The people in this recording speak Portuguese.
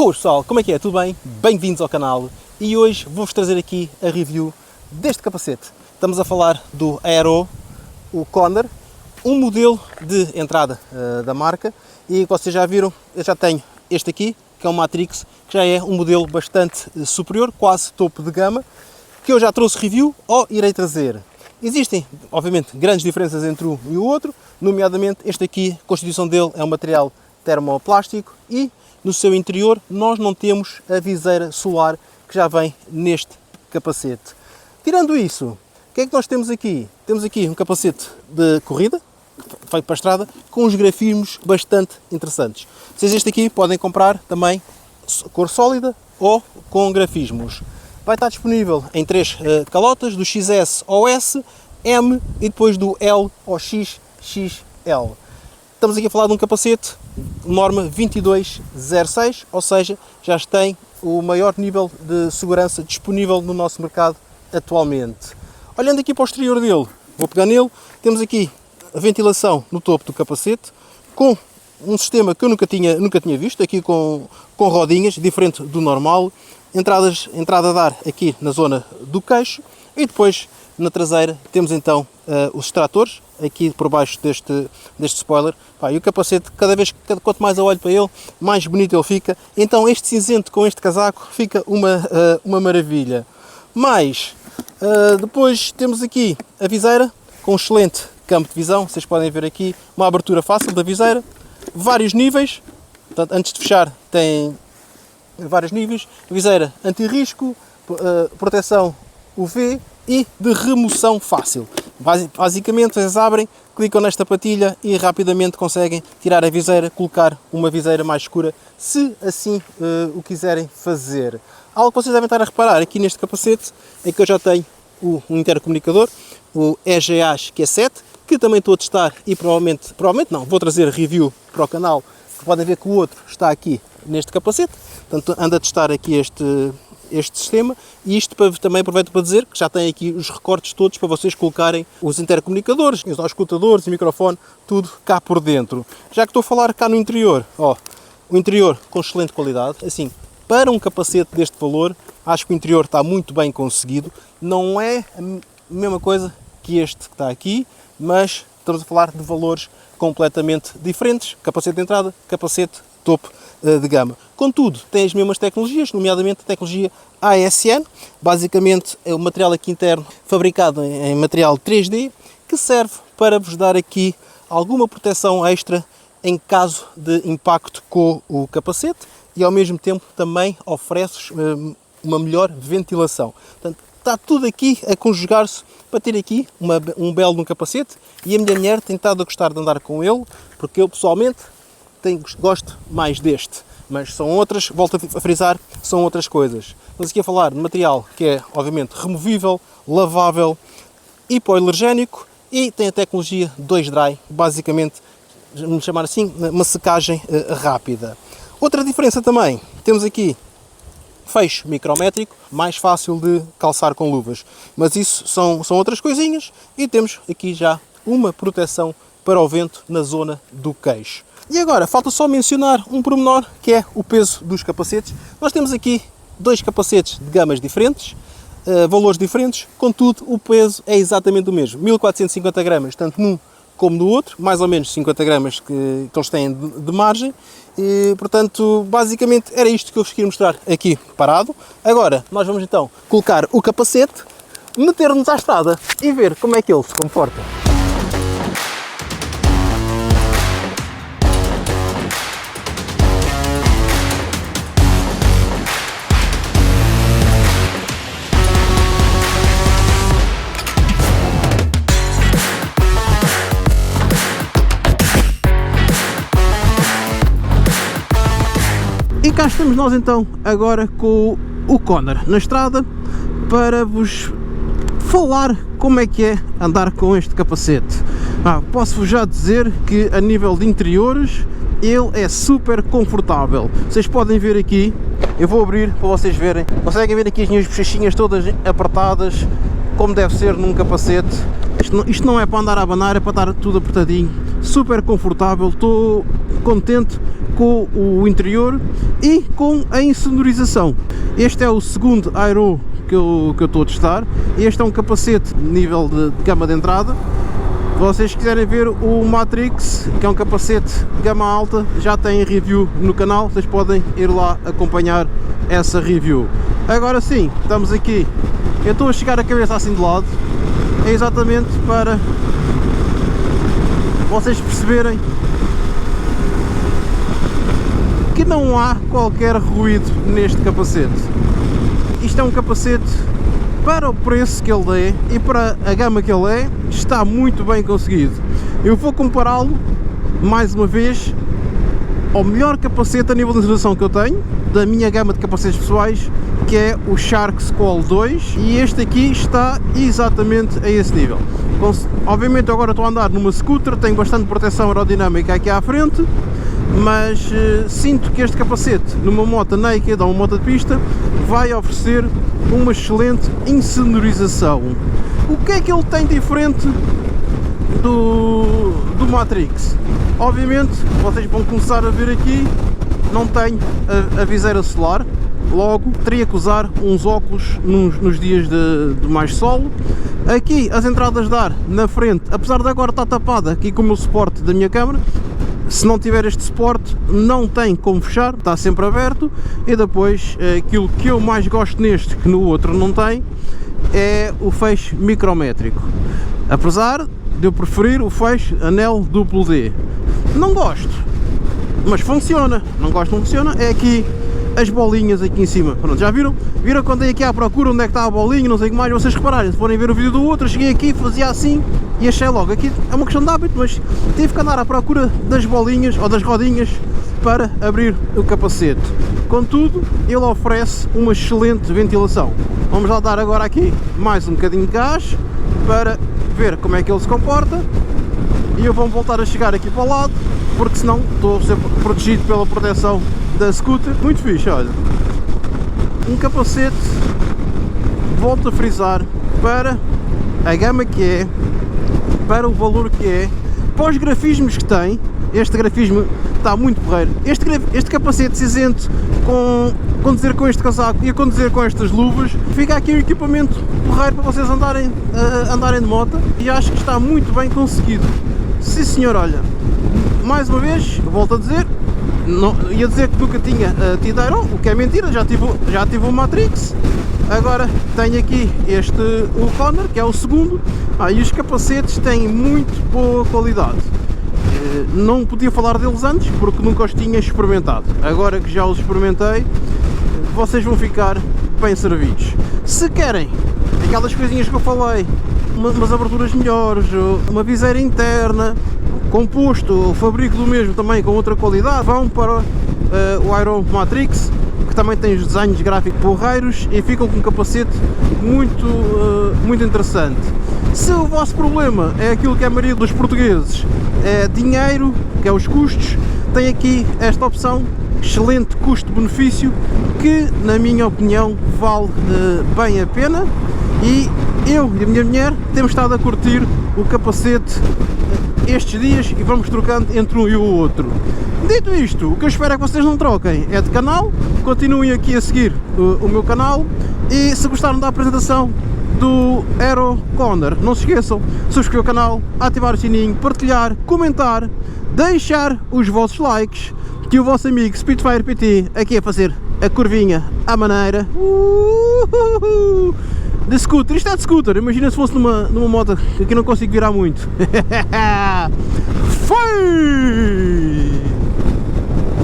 Boas pessoal, como é que é? Tudo bem? Bem-vindos ao canal e hoje vou-vos trazer aqui a review deste capacete. Estamos a falar do Aero, o Condor, um modelo de entrada da marca e vocês já viram, eu já tenho este aqui, que é um Matrix, que já é um modelo bastante superior, quase topo de gama, que eu já trouxe review ou irei trazer. Existem, obviamente, grandes diferenças entre um e o outro, nomeadamente este aqui, a constituição dele é um material termoplástico e no seu interior nós não temos a viseira solar que já vem neste capacete. Tirando isso, o que é que nós temos aqui? Temos aqui um capacete de corrida, feito para a estrada, com uns grafismos bastante interessantes. Vocês este aqui podem comprar também cor sólida ou com grafismos. Vai estar disponível em três calotas, do XS ao S, M e depois do L ao XXL. Estamos aqui a falar de um capacete norma 2206, ou seja, já tem o maior nível de segurança disponível no nosso mercado atualmente. Olhando aqui para o exterior dele, vou pegar nele, temos aqui a ventilação no topo do capacete, com um sistema que eu nunca tinha visto, aqui com rodinhas, diferente do normal, entrada a dar aqui na zona do queixo e depois na traseira temos então os extratores, aqui por baixo deste spoiler. E o capacete, quanto mais eu olho para ele, mais bonito ele fica. Então este cinzento com este casaco fica uma maravilha. Mas depois temos aqui a viseira com um excelente campo de visão. Vocês podem ver aqui uma abertura fácil da viseira, vários níveis. Portanto, antes de fechar tem vários níveis, viseira anti-risco, proteção UV e de remoção fácil. Basicamente vocês abrem, clicam nesta patilha e rapidamente conseguem tirar a viseira, colocar uma viseira mais escura, se assim o quiserem fazer. Algo que vocês devem estar a reparar aqui neste capacete é que eu já tenho um intercomunicador, o EGA Q7, que também estou a testar e provavelmente não, vou trazer review para o canal, que podem ver que o outro está aqui neste capacete. Portanto, ando a testar aqui este sistema e isto também aproveito para dizer que já tem aqui os recortes todos para vocês colocarem os intercomunicadores, os auscultadores, o microfone, tudo cá por dentro. Já que estou a falar cá no interior, o interior com excelente qualidade, assim, para um capacete deste valor, acho que o interior está muito bem conseguido, não é a mesma coisa que este que está aqui, mas estamos a falar de valores completamente diferentes, capacete de entrada, capacete topo de gama. Contudo, tem as mesmas tecnologias, nomeadamente a tecnologia ASN, basicamente é o material aqui interno fabricado em material 3D, que serve para vos dar aqui alguma proteção extra em caso de impacto com o capacete e ao mesmo tempo também oferece uma melhor ventilação. Portanto, está tudo aqui a conjugar-se para ter aqui um belo no capacete e a minha mulher tem estado a gostar de andar com ele, porque eu pessoalmente gosto mais deste, mas são outras, volto a frisar, são outras coisas. Estamos aqui a falar de material que é obviamente removível, lavável, hipoalergénico e tem a tecnologia 2 Dry, basicamente, vamos chamar assim, uma secagem rápida. Outra diferença também, temos aqui fecho micrométrico, mais fácil de calçar com luvas, mas isso são outras coisinhas e temos aqui já uma proteção para o vento na zona do queixo. E agora, falta só mencionar um pormenor, que é o peso dos capacetes. Nós temos aqui dois capacetes de gamas diferentes, valores diferentes, contudo o peso é exatamente o mesmo, 1450 gramas, tanto num como no outro, mais ou menos 50 gramas que eles têm de margem, e portanto, basicamente era isto que eu vos queria mostrar aqui parado. Agora, nós vamos então colocar o capacete, meter-nos à estrada e ver como é que ele se comporta. E cá estamos nós então agora com o Condor na estrada para vos falar como é que é andar com este capacete. Posso-vos já dizer que a nível de interiores ele é super confortável. Vocês podem ver aqui, eu vou abrir para vocês verem, conseguem ver aqui as minhas bochechinhas todas apertadas, como deve ser num capacete. Isto não é para andar a abanar, é para estar tudo apertadinho, super confortável. Estou contente com o interior e com a insonorização. Este é o segundo Aero que eu estou a testar. Este é um capacete nível de gama de entrada. Se vocês quiserem ver o Matrix, que é um capacete de gama alta, já tem review no canal, vocês podem ir lá acompanhar essa review. Agora sim, estamos aqui, eu estou a chegar a cabeça assim de lado, é exatamente para vocês perceberem que não há qualquer ruído neste capacete. Isto é um capacete, para o preço que ele é e para a gama que ele é, está muito bem conseguido. Eu vou compará-lo, mais uma vez, ao melhor capacete a nível de insonorização que eu tenho, da minha gama de capacetes pessoais, que é o Shark Squall 2, e este aqui está exatamente a esse nível. Obviamente agora estou a andar numa scooter, tenho bastante proteção aerodinâmica aqui à frente, mas sinto que este capacete, numa moto naked ou uma moto de pista, vai oferecer uma excelente insonorização. O que é que ele tem diferente do Matrix? Obviamente, vocês vão começar a ver aqui, não tem a viseira solar, logo teria que usar uns óculos nos dias de mais sol. Aqui as entradas de ar na frente, apesar de agora estar tapada aqui com o meu suporte da minha câmera, se não tiver este suporte não tem como fechar, está sempre aberto. E depois aquilo que eu mais gosto neste, que no outro não tem, é o feixe micrométrico, apesar de eu preferir o feixe anel duplo D. Não gosto, mas funciona. Não gosto, não funciona, é aqui as bolinhas aqui em cima. Pronto, já viram? Viram quando dei aqui à procura onde é que está a bolinha, não sei o que mais, vocês repararem, se forem ver o vídeo do outro, eu cheguei aqui, fazia assim e achei logo. Aqui é uma questão de hábito, mas tive que andar à procura das bolinhas ou das rodinhas para abrir o capacete. Contudo, ele oferece uma excelente ventilação. Vamos lá dar agora aqui mais um bocadinho de gás para ver como é que ele se comporta, e eu vou voltar a chegar aqui para o lado, porque senão estou a ser protegido pela proteção da scooter. Muito fixe, olha, um capacete, volto a frisar, para a gama que é, para o valor que é, para os grafismos que tem. Este grafismo está muito porreiro. Este capacete cinzento com conduzir com este casaco e a conduzir com estas luvas, fica aqui um equipamento porreiro para vocês andarem de moto, e acho que está muito bem conseguido. Sim senhor, olha, mais uma vez, volto a dizer, não, ia dizer que nunca tinha tido Aero, o que é mentira, já tive o Matrix, agora tenho aqui o Conner, que é o segundo, e os capacetes têm muito boa qualidade. Não podia falar deles antes porque nunca os tinha experimentado. Agora que já os experimentei, vocês vão ficar bem servidos. Se querem aquelas coisinhas que eu falei, umas aberturas melhores, uma viseira interna, composto, o fabrico do mesmo também com outra qualidade, vão para o Aero Matrix, que também tem os desenhos gráficos porreiros e ficam com um capacete muito interessante. Se o vosso problema é aquilo que é a maioria dos portugueses, é dinheiro, que é os custos, tem aqui esta opção, excelente custo-benefício, que na minha opinião vale bem a pena, e eu e a minha mulher temos estado a curtir o capacete estes dias e vamos trocando entre um e o outro. Dito isto, o que eu espero é que vocês não troquem é de canal, continuem aqui a seguir o meu canal, e se gostaram da apresentação do Aero Conner, não se esqueçam de subscrever o canal, ativar o sininho, partilhar, comentar, deixar os vossos likes, que o vosso amigo Speedfire PT aqui a fazer a curvinha à maneira de scooter. Isto é de scooter, imagina se fosse numa moto que aqui não consigo virar muito. Foi!